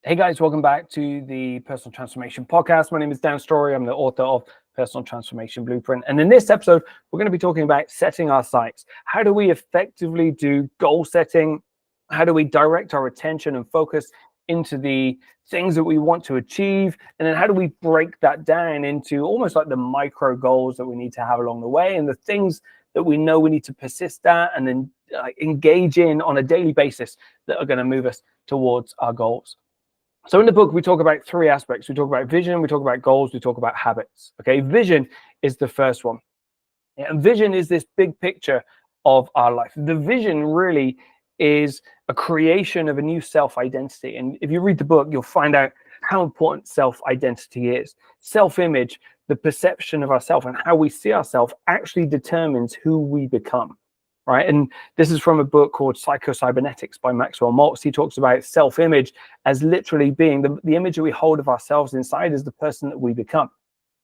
Hey guys, welcome back to the Personal Transformation Podcast. My name is Dan Storey. I'm the author of Personal Transformation Blueprint. And in this episode, we're going to be talking about setting our sights. How do we effectively do goal setting? How do we direct our attention and focus into the things that we want to achieve? And then how do we break that down into almost like the micro goals that we need to have along the way and the things that we know we need to persist at and then engage in on a daily basis that are going to move us towards our goals. So in the book, we talk about three aspects. We talk about vision, we talk about goals, we talk about habits. Okay, vision is the first one. And vision is this big picture of our life. The vision really is a creation of a new self-identity. And if you read the book, you'll find out how important self-identity is. Self-image, the perception of ourselves and how we see ourselves actually determines who we become. Right. And this is from a book called Cybernetics by Maxwell Maltz. He talks about self-image as literally being the image that we hold of ourselves inside as the person that we become.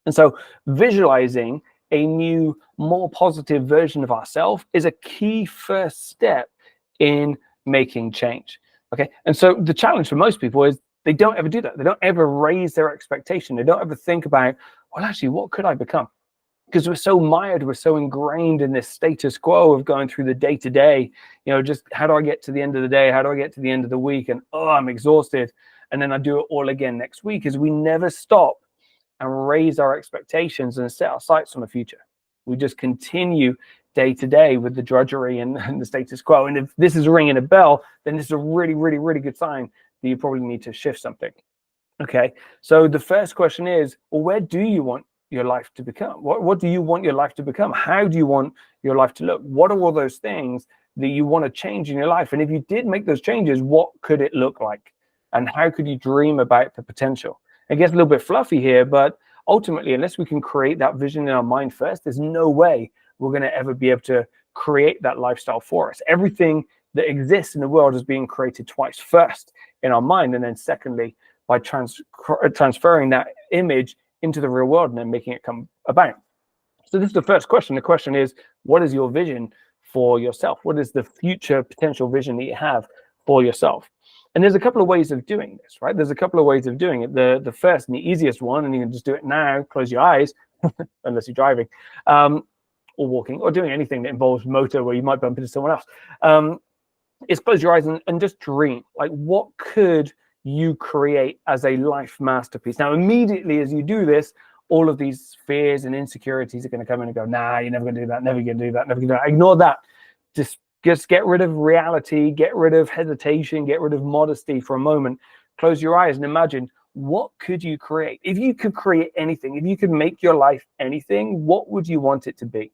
And so visualizing a new, more positive version of ourselves is a key first step in making change. Okay. And so the challenge for most people is they don't ever do that. They don't ever raise their expectation. They don't ever think about, well, actually, what could I become? Because we're so mired, we're so ingrained in this status quo of going through the day-to-day, just how do I get to the end of the day? How do I get to the end of the week? And, I'm exhausted. And then I do it all again next week, is we never stop and raise our expectations and set our sights on the future. We just continue day to day with the drudgery and the status quo. And if this is ringing a bell, then this is a really, really, really good sign that you probably need to shift something. Okay, so the first question is, well, where do you want your life to become? What do you want your life to become? How do you want your life to look? What are all those things that you want to change in your life? And if you did make those changes, what could it look like? And how could you dream about the potential? It gets a little bit fluffy here, but ultimately, unless we can create that vision in our mind first, there's no way we're going to ever be able to create that lifestyle for us. Everything that exists in the world is being created twice. First, in our mind, and then secondly, by transferring that image into the real world and then making it come about. So this is the first question. The question is, what is your vision for yourself? What is the future potential vision that you have for yourself? And there's a couple of ways of doing this, right? There's a couple of ways of doing it. The first and the easiest one, and you can just do it now, close your eyes, unless you're driving, or walking, or doing anything that involves motor where you might bump into someone else, is close your eyes and just dream. Like, what could you create as a life masterpiece? Now, immediately as you do this, all of these fears and insecurities are going to come in and go, nah, you're never going to do that, never going to do that, never going to do that. Ignore that. Just get rid of reality, get rid of hesitation, get rid of modesty for a moment. Close your eyes and imagine, what could you create? If you could create anything, if you could make your life anything, what would you want it to be?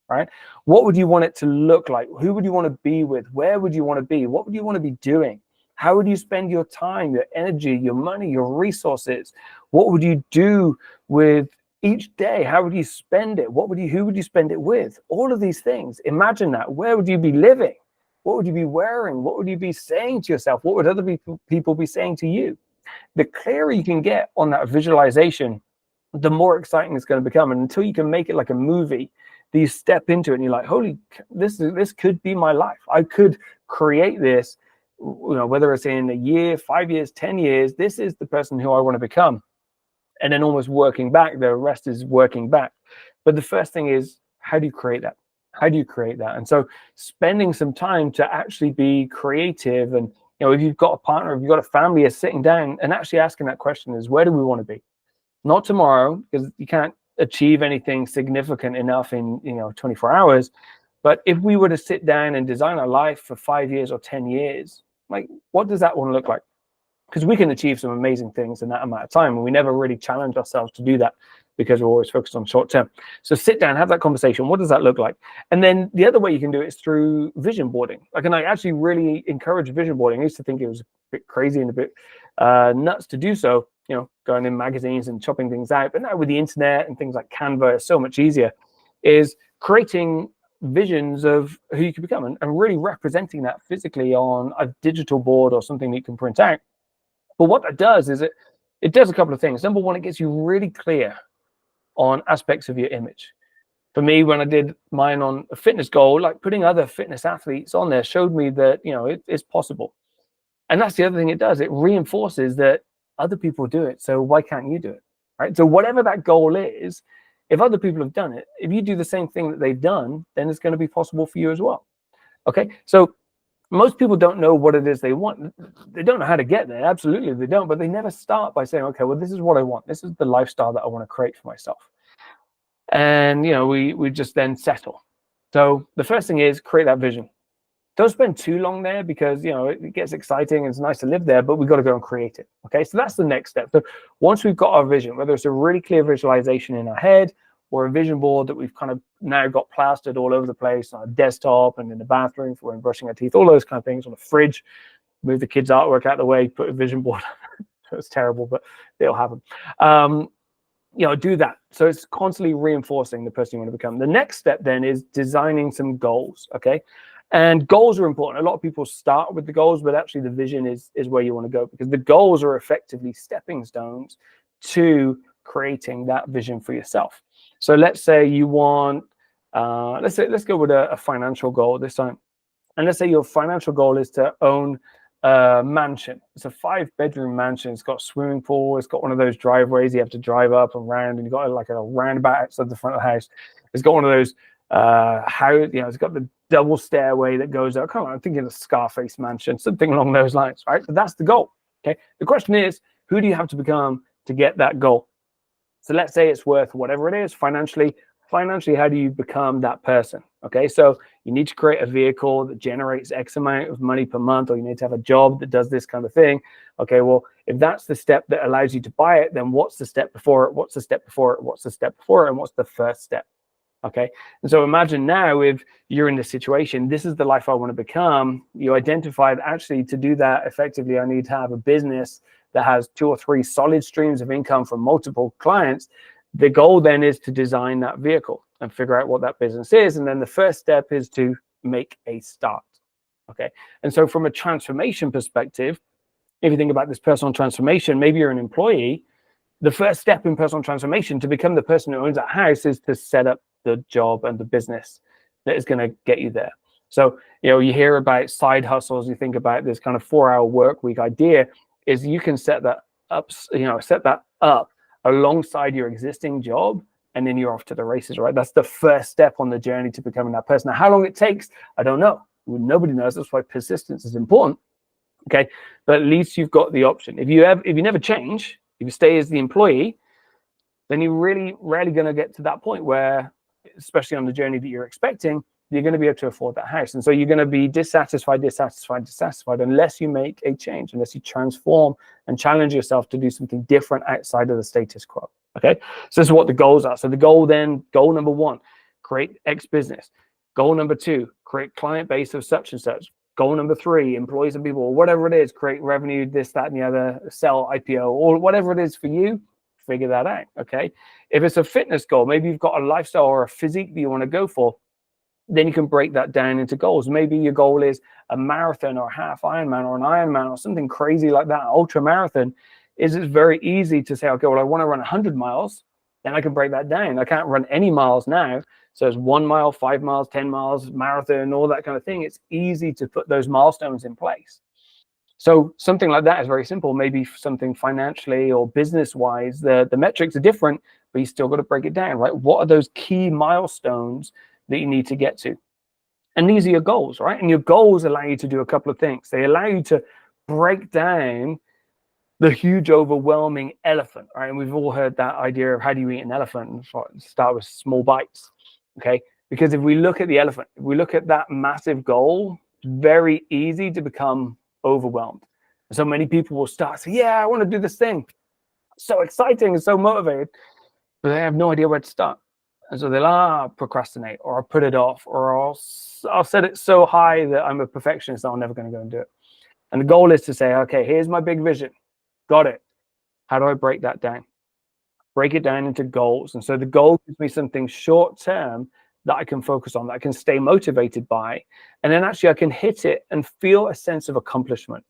Right? What would you want it to look like? Who would you want to be with? Where would you want to be? What would you want to be doing? How would you spend your time, your energy, your money, your resources? What would you do with each day? How would you spend it? Who would you spend it with? All of these things. Imagine that. Where would you be living? What would you be wearing? What would you be saying to yourself? What would other people be saying to you? The clearer you can get on that visualization, the more exciting it's going to become. And until you can make it like a movie, you step into it and you're like, holy, this could be my life. I could create this, whether it's in a year, 5 years, 10 years, this is the person who I want to become. And then almost working back, the rest is working back. But the first thing is, how do you create that? How do you create that? And so spending some time to actually be creative, and if you've got a partner, if you've got a family, is sitting down and actually asking that question is, where do we want to be? Not tomorrow, because you can't achieve anything significant enough in 24 hours. But if we were to sit down and design our life for 5 years or 10 years, like, what does that want to look like? Because we can achieve some amazing things in that amount of time, and we never really challenge ourselves to do that because we're always focused on short term. So sit down, have that conversation. What does that look like? And then the other way you can do it is through vision boarding. And I actually really encourage vision boarding. I used to think it was a bit crazy and a bit nuts to do so, going in magazines and chopping things out. But now with the internet and things like Canva, it's so much easier, is creating visions of who you can become and really representing that physically on a digital board or something that you can print out. But what that does is it does a couple of things. Number one, it gets you really clear on aspects of your image. For me, when I did mine on a fitness goal, like putting other fitness athletes on there showed me that, it's possible. And that's the other thing it does. It reinforces that other people do it, so why can't you do it, right? So whatever that goal is, if other people have done it, if you do the same thing that they've done, then it's going to be possible for you as well. Okay, so most people don't know what it is they want. They don't know how to get there. Absolutely, they don't. But they never start by saying, okay, well, this is what I want. This is the lifestyle that I want to create for myself. And, you know, we just then settle. So the first thing is create that vision. Don't spend too long there because, you know, it gets exciting and it's nice to live there, but we've got to go and create it. Okay, so that's the next step. So once we've got our vision, whether it's a really clear visualization in our head or a vision board that we've kind of now got plastered all over the place on our desktop and in the bathroom for when brushing our teeth, all those kind of things, on the fridge, move the kids' artwork out of the way, put a vision board. It's terrible, but it'll happen. You know, do that. So it's constantly reinforcing the person you want to become. The next step then is designing some goals. Okay. And goals are important. A lot of people start with the goals, but actually the vision is where you want to go, because the goals are effectively stepping stones to creating that vision for yourself. So let's say you want, let's go with a financial goal this time. And let's say your financial goal is to own a mansion. It's a 5-bedroom mansion. It's got a swimming pool. It's got one of those driveways you have to drive up and round, and you've got like a roundabout outside the front of the house. It's got one of those house, you know, it's got the double stairway that goes up. Come on, I'm thinking of Scarface mansion, something along those lines, right? So that's the goal. Okay. The question is, who do you have to become to get that goal? So let's say it's worth whatever it is financially. Financially, how do you become that person? Okay, so you need to create a vehicle that generates X amount of money per month, or you need to have a job that does this kind of thing. Okay, well, if that's the step that allows you to buy it, then what's the step before it? What's the step before it? What's the step before it? And what's the first step? Okay, and so imagine now if you're in this situation, this is the life I want to become. You identified, actually, to do that effectively, I need to have a business that has 2 or 3 solid streams of income from multiple clients. The goal then is to design that vehicle and figure out what that business is. And then the first step is to make a start. Okay. And so from a transformation perspective, if you think about this personal transformation, maybe you're an employee, the first step in personal transformation to become the person who owns that house is to set up the job and the business that is going to get you there. So, you know, you hear about side hustles, you think about this kind of 4-hour work week idea, is you can set that up, alongside your existing job, and then you're off to the races, right? That's the first step on the journey to becoming that person. Now, how long it takes, I don't know. Nobody knows. That's why persistence is important. Okay, but at least you've got the option. If you never change, if you stay as the employee, then you're really rarely going to get to that point where, especially on the journey that you're expecting, you're going to be able to afford that house. And so you're going to be dissatisfied unless you make a change, unless you transform and challenge yourself to do something different outside of the status quo. Okay, so this is what the goals are. So the goal number 1, create X business. Goal number 2, create client base of such and such. Goal number 3, employ some people, or whatever it is, create revenue, this, that, and the other, sell, IPO, or whatever it is for you, figure that out. Okay, if it's a fitness goal, maybe you've got a lifestyle or a physique that you want to go for, then you can break that down into goals. Maybe your goal is a marathon or a half Ironman or an Ironman or something crazy like that, ultra marathon. It's very easy to say, okay, well, I want to run 100 miles. Then I can break that down. I can't run any miles now. So it's 1 mile, 5 miles, 10 miles, marathon, all that kind of thing. It's easy to put those milestones in place. So something like that is very simple. Maybe something financially or business-wise, the metrics are different, but you still got to break it down, right? What are those key milestones that you need to get to? And these are your goals, right? And your goals allow you to do a couple of things. They allow you to break down the huge, overwhelming elephant, right? And we've all heard that idea of how do you eat an elephant, and start with small bites, okay? Because if we look at the elephant, if we look at that massive goal, it's very easy to become overwhelmed. So many people will start saying, yeah, I want to do this thing. So exciting and so motivated, but they have no idea where to start. And so they'll procrastinate, or I'll put it off, or I'll set it so high that I'm a perfectionist that I'm never going to go and do it. And the goal is to say, okay, here's my big vision. Got it. How do I break that down? Break it down into goals. And so the goal gives me something short term that I can focus on, that I can stay motivated by. And then actually I can hit it and feel a sense of accomplishment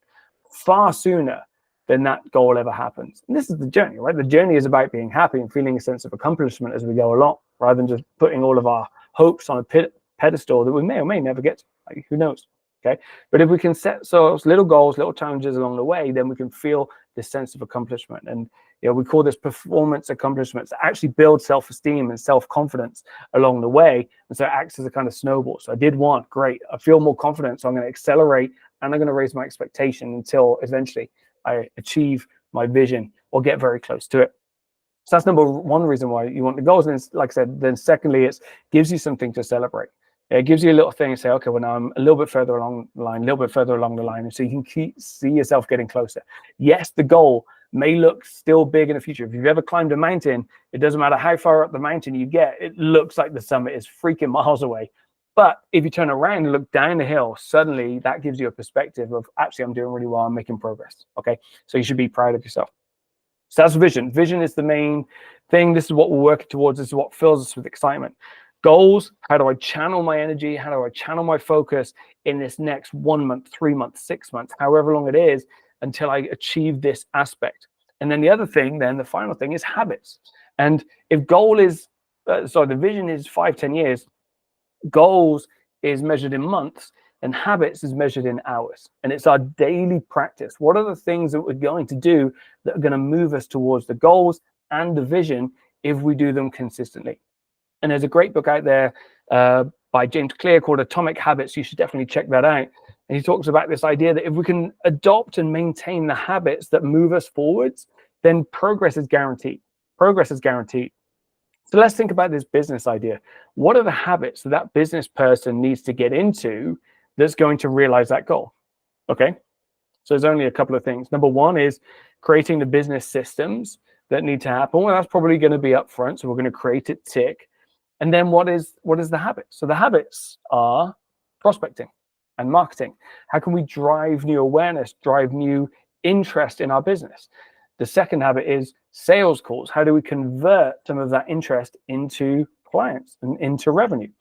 far sooner than that goal ever happens. And this is the journey, right? The journey is about being happy and feeling a sense of accomplishment as we go along, rather than just putting all of our hopes on a pedestal that we may or may never get to. Like, who knows? Okay, but if we can set ourselves little goals, little challenges along the way, then we can feel this sense of accomplishment. And we call this performance accomplishments that actually build self-esteem and self-confidence along the way. And so it acts as a kind of snowball. So I did one, great, I feel more confident, so I'm going to accelerate and I'm going to raise my expectation until eventually I achieve my vision or get very close to it. So that's number one reason why you want the goals. And like I said, then secondly, it gives you something to celebrate. It gives you a little thing to say, okay, well, now I'm a little bit further along the line, a little bit further along the line. And so you can see yourself getting closer. Yes, the goal may look still big in the future. If you've ever climbed a mountain, it doesn't matter how far up the mountain you get, it looks like the summit is freaking miles away. But if you turn around and look down the hill, suddenly that gives you a perspective of, actually, I'm doing really well, I'm making progress. Okay, so you should be proud of yourself. So that's vision. Vision is the main thing. This is what we're working towards. This is what fills us with excitement. Goals, how do I channel my energy? How do I channel my focus in this next 1 month, 3 months, 6 months, however long it is, until I achieve this aspect? And then the other thing, then the final thing is habits. And if goal is, the vision is 5-10 years, goals is measured in months, and habits is measured in hours. And it's our daily practice. What are the things that we're going to do that are going to move us towards the goals and the vision if we do them consistently? And there's a great book out there by James Clear called Atomic Habits. You should definitely check that out. And he talks about this idea that if we can adopt and maintain the habits that move us forwards, then progress is guaranteed. Progress is guaranteed. So let's think about this business idea. What are the habits that that business person needs to get into that's going to realize that goal? Okay, so there's only a couple of things. Number one is creating the business systems that need to happen. Well, that's probably going to be up front, so we're going to create it tick. And then what is the habit? So the habits are prospecting and marketing. How can we drive new awareness, drive new interest in our business? The second habit is sales calls. How do we convert some of that interest into clients and into revenue?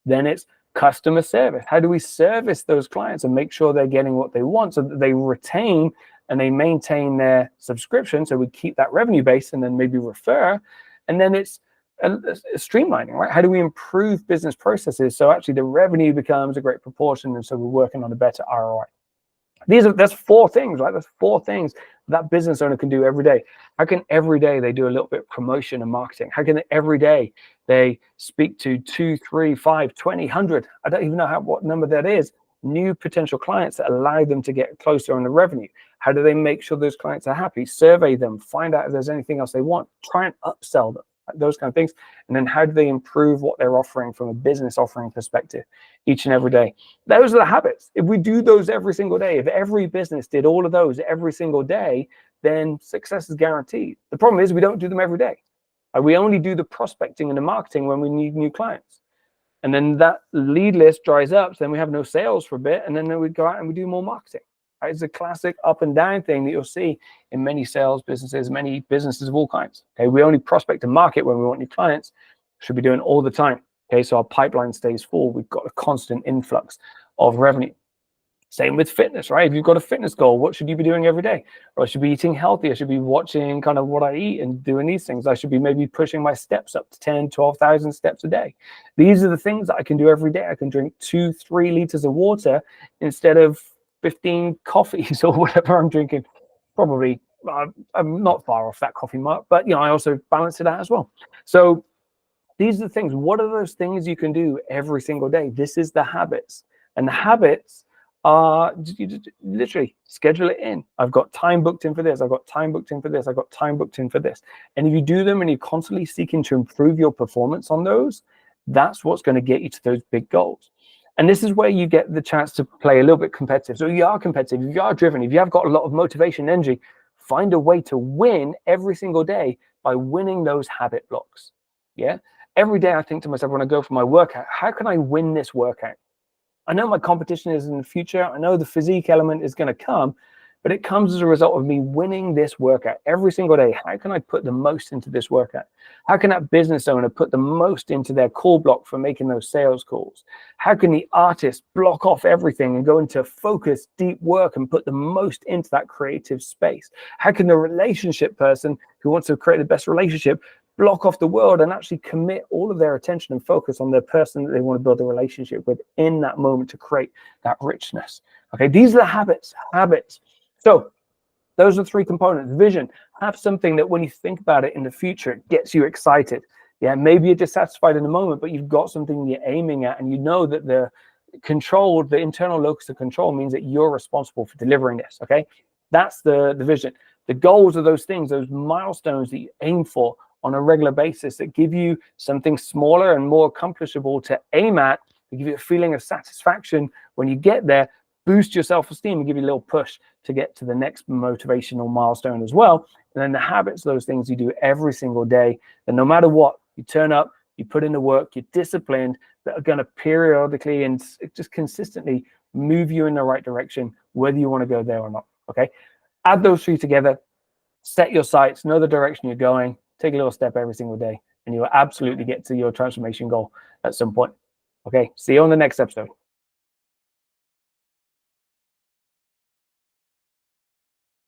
Then it's customer service. How do we service those clients and make sure they're getting what they want so that they retain and they maintain their subscription, so we keep that revenue base and then maybe refer? And then it's streamlining, right? How do we improve business processes so actually the revenue becomes a great proportion, and so we're working on a better ROI? That's 4 things, right? That's 4 things that business owner can do every day. How can every day they do a little bit of promotion and marketing? How can every day they speak to 2, 3, 5, 20, 100? I don't even know what number that is. New potential clients that allow them to get closer on the revenue. How do they make sure those clients are happy? Survey them, find out if there's anything else they want, try and upsell them, those kind of things. And then how do they improve what they're offering from a business offering perspective each and every day? Those are the habits. If we do those every single day, if every business did all of those every single day, then success is guaranteed. The problem is we don't do them every day. We only do the prospecting and the marketing when we need new clients. And then that lead list dries up, so then we have no sales for a bit, and then we go out and we do more marketing. It's a classic up and down thing that you'll see in many sales businesses, many businesses of all kinds. Okay, we only prospect and market when we want new clients. Should be doing all the time. Okay, so our pipeline stays full. We've got a constant influx of revenue. Same with fitness, right? If you've got a fitness goal, what should you be doing every day? Or I should be eating healthy. I should be watching kind of what I eat and doing these things. I should be maybe pushing my steps up to 10, 12,000 steps a day. These are the things that I can do every day. I can drink 2-3 liters of water instead of 15 coffees or whatever I'm drinking. Probably I'm not far off that coffee mark, but I also balance it out as well. So these are the things. What are those things you can do every single day? This is the habits, and the habits are literally schedule it in. I've got time booked in for this. I've got time booked in for this. I've got time booked in for this. And if you do them and you're constantly seeking to improve your performance on those, that's what's going to get you to those big goals. And this is where you get the chance to play a little bit competitive. So you are competitive, if you are driven, if you have got a lot of motivation and energy, find a way to win every single day by winning those habit blocks. Yeah. Every day I think to myself when I go for my workout, how can I win this workout? I know my competition is in the future. I know the physique element is going to come, but it comes as a result of me winning this workout every single day. How can I put the most into this workout? How can that business owner put the most into their call block for making those sales calls? How can the artist block off everything and go into focused, deep work and put the most into that creative space? How can the relationship person who wants to create the best relationship block off the world and actually commit all of their attention and focus on the person that they want to build a relationship with in that moment to create that richness. Okay, these are the habits. So those are 3 components. Vision, have something that when you think about it in the future, it gets you excited. Yeah, maybe you're dissatisfied in the moment, but you've got something you're aiming at, and you know that the internal locus of control means that you're responsible for delivering this. Okay, that's the vision. The goals are those things, those milestones that you aim for on a regular basis that give you something smaller and more accomplishable to aim at, to give you a feeling of satisfaction when you get there, boost your self-esteem and give you a little push to get to the next motivational milestone as well. And then the habits, those things you do every single day, and no matter what, you turn up, you put in the work, you're disciplined, that are going to periodically and just consistently move you in the right direction, whether you want to go there or not. Okay, add those 3 together, set your sights, know the direction you're going, take a little step every single day, and you will absolutely get to your transformation goal at some point. Okay, see you on the next episode.